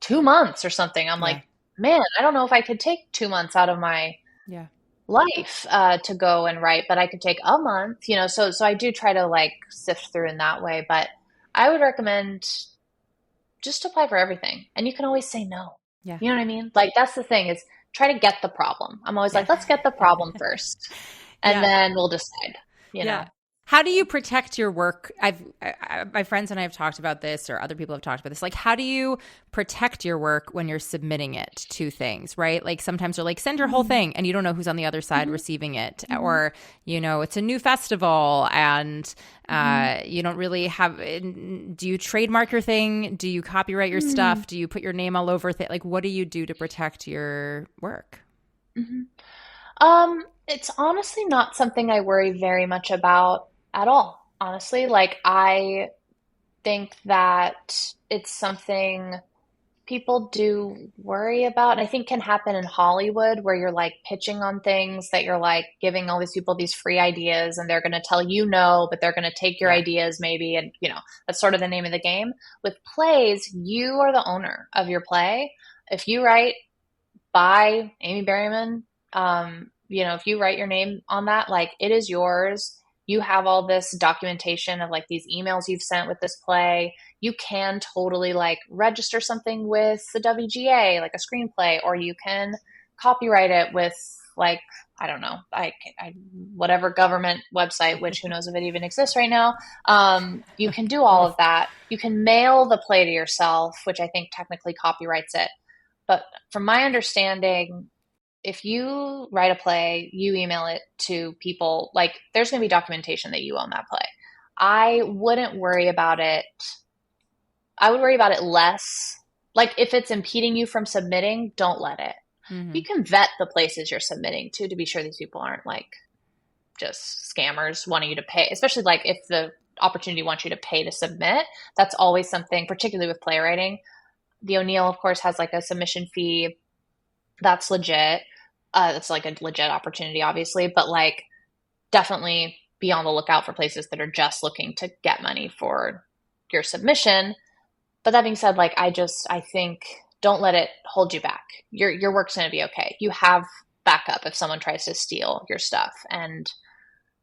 2 months or something. I'm Yeah. like, man, I don't know if I could take 2 months out of my Yeah. life to go and write, but I could take a month, so I do try to like sift through in that way. But I would recommend just apply for everything, and you can always say no. Yeah. You know what I mean? Like that's the thing, is try to get the problem. I'm always Yeah. like, let's get the problem first, and Yeah. then we'll decide, you Yeah. know. How do you protect your work? My friends and I have talked about this, or other people have talked about this. Like, how do you protect your work when you're submitting it to things, right? Like sometimes they're like, send your whole thing, and you don't know who's on the other side receiving it, or it's a new festival, and you don't really have. Do you trademark your thing? Do you copyright your stuff? Do you put your name all over it? Like, what do you do to protect your work? It's honestly not something I worry very much about at all. Honestly, like I think that it's something people do worry about, and I think can happen in Hollywood, where you're like pitching on things that you're like giving all these people these free ideas, and they're going to tell you no, but they're going to take your Yeah. ideas maybe, and that's sort of the name of the game. With plays, you are the owner of your play. If you write by Amy Berryman, if you write your name on that, like it is yours. You have all this documentation of like these emails you've sent with this play. You can totally like register something with the WGA, like a screenplay, or you can copyright it with like, I don't know, whatever government website, which who knows if it even exists right now. You can do all of that. You can mail the play to yourself, which I think technically copyrights it. But from my understanding, if you write a play, you email it to people, like there's going to be documentation that you own that play. I wouldn't worry about it. I would worry about it less. Like if it's impeding you from submitting, don't let it. Mm-hmm. You can vet the places you're submitting to be sure these people aren't like just scammers wanting you to pay, especially like if the opportunity wants you to pay to submit. That's always something, particularly with playwriting. The O'Neill, of course, has like a submission fee. That's legit. It's like a legit opportunity, obviously, but like definitely be on the lookout for places that are just looking to get money for your submission. But that being said, like I think don't let it hold you back. Your work's going to be okay. You have backup if someone tries to steal your stuff. And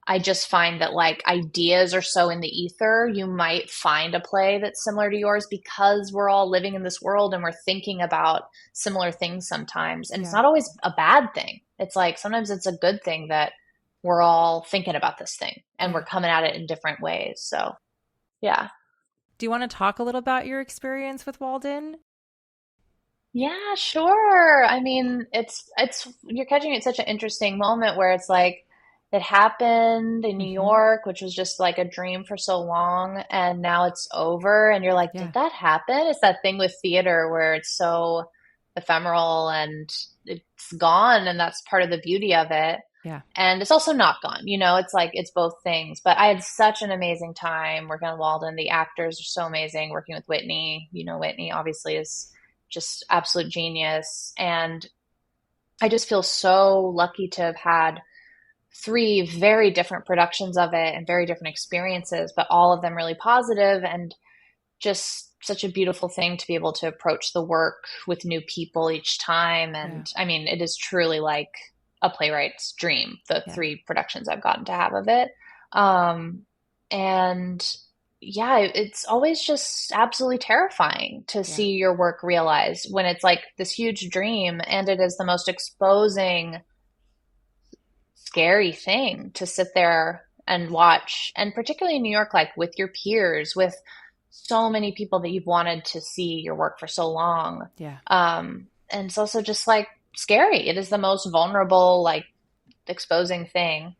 I just find that like ideas are so in the ether. You might find a play that's similar to yours because we're all living in this world and we're thinking about similar things sometimes. And it's not always a bad thing. It's like sometimes it's a good thing that we're all thinking about this thing and we're coming at it in different ways. So, yeah. Do you want to talk a little about your experience with Walden? Yeah, sure. I mean, it's you're catching it at such an interesting moment where it's like it happened in New Mm-hmm. York, which was just like a dream for so long, and now it's over, and you're like, did that happen? It's that thing with theater where it's so ephemeral and it's gone, and that's part of the beauty of it. Yeah. And it's also not gone, it's like it's both things. But I had such an amazing time working on Walden. The actors are so amazing. Working with Whitney, Whitney obviously is just absolute genius. And I just feel so lucky to have had 3 very different productions of it and very different experiences, but all of them really positive and just such a beautiful thing to be able to approach the work with new people each time. And I mean, it is truly like a playwright's dream, the 3 productions I've gotten to have of it. And yeah, it's always just absolutely terrifying to see your work realized when it's like this huge dream, and it is the most exposing, scary thing to sit there and watch. And particularly in New York, like with your peers, with so many people that you've wanted to see your work for so long. Yeah. And it's also just like scary. It is the most vulnerable, like exposing thing.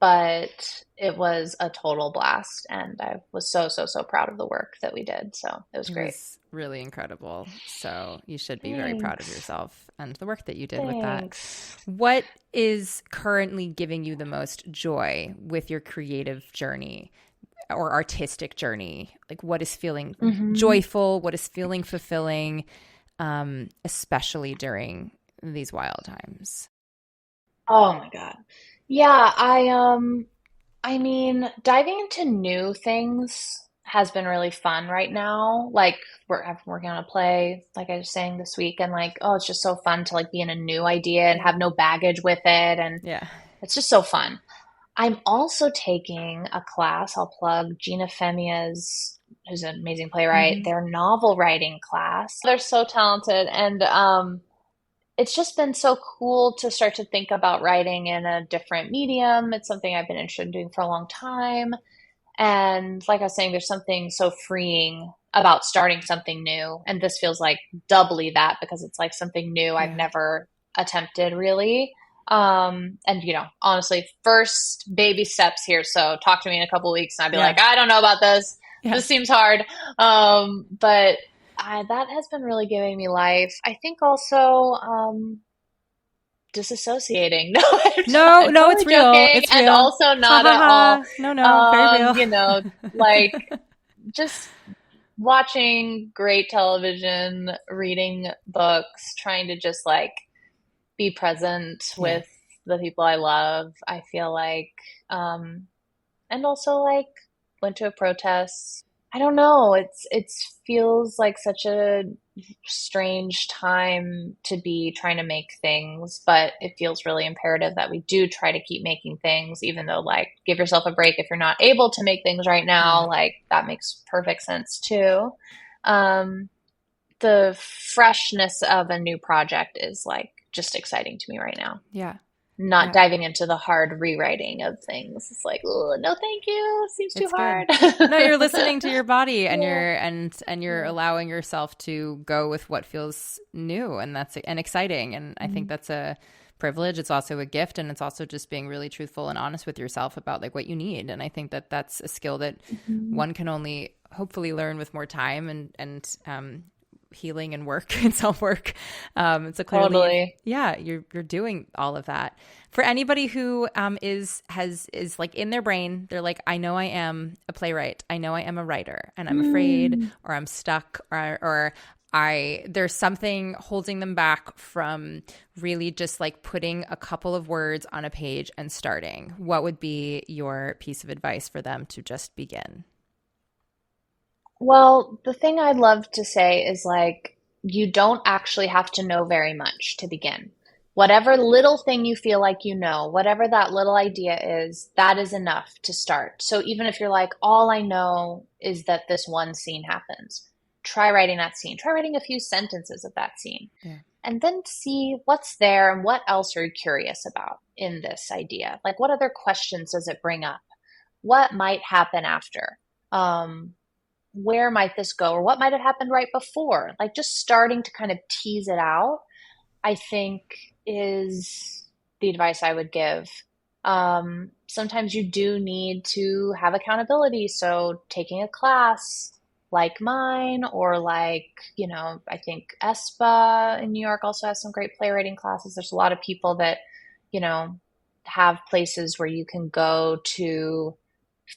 But it was a total blast, and I was so proud of the work that we did. So it was great. It was really incredible. So you should be very proud of yourself and the work that you did with that. What is currently giving you the most joy with your creative journey or artistic journey? Like what is feeling joyful? What is feeling fulfilling, especially during these wild times? Oh my God. Yeah, I mean, diving into new things has been really fun right now. Like I'm working on a play, like I was saying this week, and like, oh, it's just so fun to like be in a new idea and have no baggage with it. And it's just so fun. I'm also taking a class, I'll plug Gina Femia's, who's an amazing playwright, their novel writing class. They're so talented. And it's just been so cool to start to think about writing in a different medium. It's something I've been interested in doing for a long time. And like I was saying, there's something so freeing about starting something new. And this feels like doubly that because it's like something new I've never attempted really. And honestly, first baby steps here. So talk to me in a couple of weeks and I'd be like, I don't know about this. This seems hard. But that has been really giving me life. I think also disassociating. No, it's real. It's real. And also not at all. No, very real. Like just watching great television, reading books, trying to just like be present with the people I love. I feel like, and also like went to a protest. I don't know. It feels like such a strange time to be trying to make things, but it feels really imperative that we do try to keep making things, even though like give yourself a break if you're not able to make things right now. Like that makes perfect sense too. The freshness of a new project is like just exciting to me right now. Not diving into the hard rewriting of things. It's like, oh, no, thank you. It seems too hard. No, you're listening to your body and you're allowing yourself to go with what feels new and exciting. And I think that's a privilege. It's also a gift. And it's also just being really truthful and honest with yourself about like what you need. And I think that that's a skill that one can only hopefully learn with more time and healing and work and self-work. So clearly, Totally. yeah, you're doing all of that. For anybody who is like in their brain, they're like, I know I am a playwright. I know I am a writer, and I'm afraid, or I'm stuck, or there's something holding them back from really just like putting a couple of words on a page and starting. What would be your piece of advice for them to just begin? Well, the thing I'd love to say is like, you don't actually have to know very much to begin. Whatever little thing you feel like you know, whatever that little idea is, that is enough to start. So even if you're like, all I know is that this one scene happens, try writing that scene. Try writing a few sentences of that scene. Yeah. And then see what's there and what else are you curious about in this idea? Like, what other questions does it bring up? What might happen after? Where might this go, or what might have happened right before? Like just starting to kind of tease it out, I think is the advice I would give. Sometimes you do need to have accountability. So taking a class like mine, or like, I think ESPA in New York also has some great playwriting classes. There's a lot of people that, you know, have places where you can go to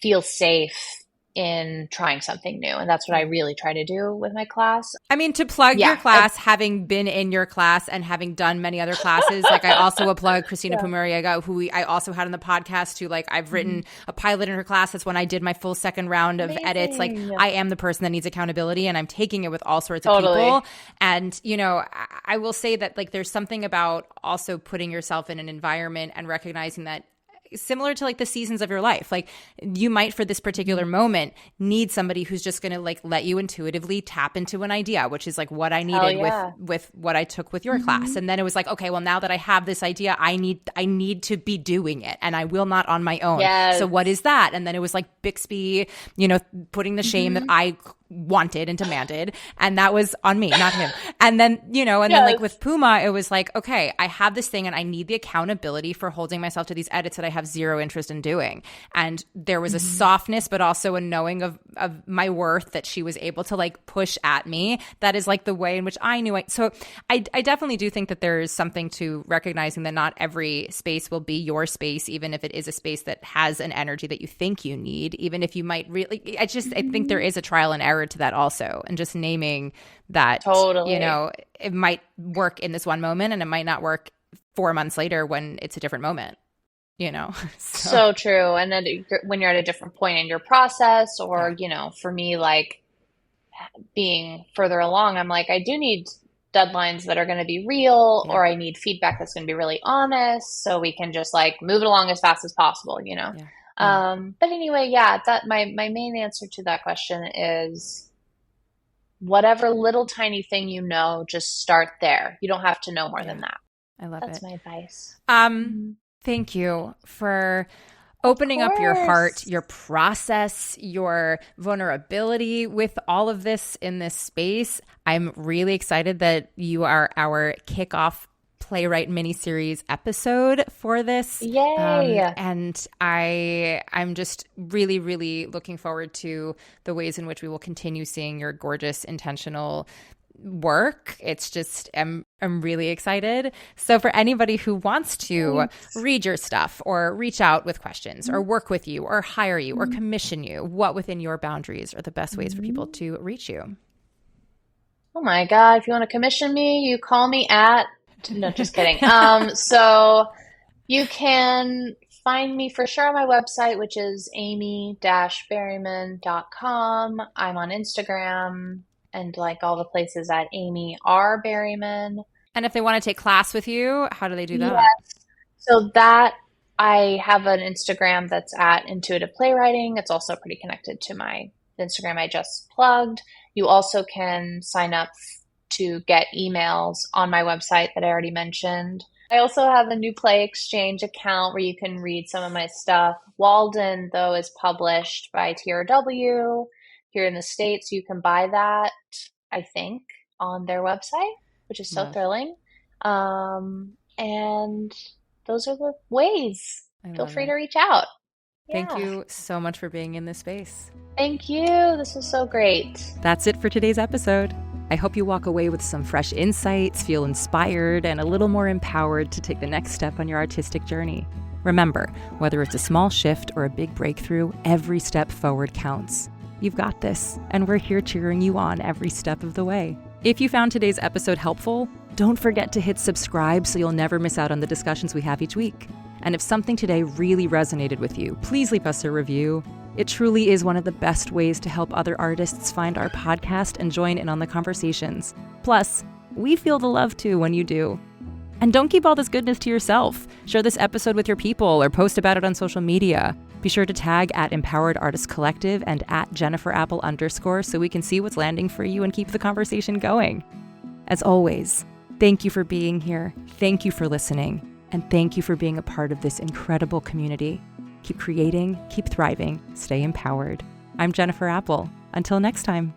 feel safe in trying something new. And that's what I really try to do with my class. I mean, to plug your Yeah. class, having been in your class and having done many other classes, like I also will plug Christina Pumariega, who I also had on the podcast, who like I've written a pilot in her class. That's when I did my full second round of edits. Like I am the person that needs accountability, and I'm taking it with all sorts of people. And, I will say that like there's something about also putting yourself in an environment and recognizing that similar to like the seasons of your life, like you might for this particular moment need somebody who's just going to like let you intuitively tap into an idea, which is like what I needed with what I took with your class. And then it was like, okay, well now that I have this idea, I need to be doing it, and I will not on my own. So what is that? And then it was like Bixby, putting the shame that I wanted and demanded, and that was on me, not him. And then then like with Puma, it was like, okay, I have this thing and I need the accountability for holding myself to these edits that I have zero interest in doing. And there was a softness but also a knowing of my worth that she was able to like push at me. That is like the way in which I knew it. So I definitely do think that there is something to recognizing that not every space will be your space, even if it is a space that has an energy that you think you need, even if you might really I think there is a trial and error to that also, and just naming that it might work in this one moment and it might not work 4 months later when it's a different moment. So true. And then when you're at a different point in your process, or for me, like being further along, I'm like, I do need deadlines that are going to be real, or I need feedback that's going to be really honest, so we can just like move it along as fast as possible. But anyway, that my main answer to that question is whatever little tiny thing just start there. You don't have to know more than that. I love That's it. my advice. Thank you for opening up your heart, your process, your vulnerability with all of this in this space. I'm really excited that you are our kickoff Playwright Mini-Series episode for this. Yay! And I'm just really, really looking forward to the ways in which we will continue seeing your gorgeous, intentional work. It's just, I'm really excited. So for anybody who wants to read your stuff or reach out with questions or work with you or hire you or commission you, what within your boundaries are the best ways for people to reach you? Oh my God, if you want to commission me, you call me at no, just kidding. So you can find me for sure on my website, which is amy-berryman.com. I'm on Instagram and like all the places at Amy R. Berryman. And if they want to take class with you, how do they do that? Yes. So that I have an Instagram that's at Intuitive Playwriting. It's also pretty connected to my Instagram I just plugged. You also can sign up to get emails on my website that I already mentioned. I also have a new Play Exchange account where you can read some of my stuff. Walden, though, is published by TRW here in the States. You can buy that, I think, on their website, which is so thrilling. And those are the ways. I Feel love free it. to reach out. Thank Yeah. you so much for being in this space. Thank you. This was so great. That's it for today's episode. I hope you walk away with some fresh insights, feel inspired, and a little more empowered to take the next step on your artistic journey. Remember, whether it's a small shift or a big breakthrough, every step forward counts. You've got this, and we're here cheering you on every step of the way. If you found today's episode helpful, don't forget to hit subscribe so you'll never miss out on the discussions we have each week. And if something today really resonated with you, please leave us a review. It truly is one of the best ways to help other artists find our podcast and join in on the conversations. Plus, we feel the love too when you do. And don't keep all this goodness to yourself. Share this episode with your people or post about it on social media. Be sure to tag at Empowered Artist Collective and at @JenniferApple_ so we can see what's landing for you and keep the conversation going. As always, thank you for being here. Thank you for listening. And thank you for being a part of this incredible community. Keep creating, keep thriving, stay empowered. I'm Jennifer Apple. Until next time.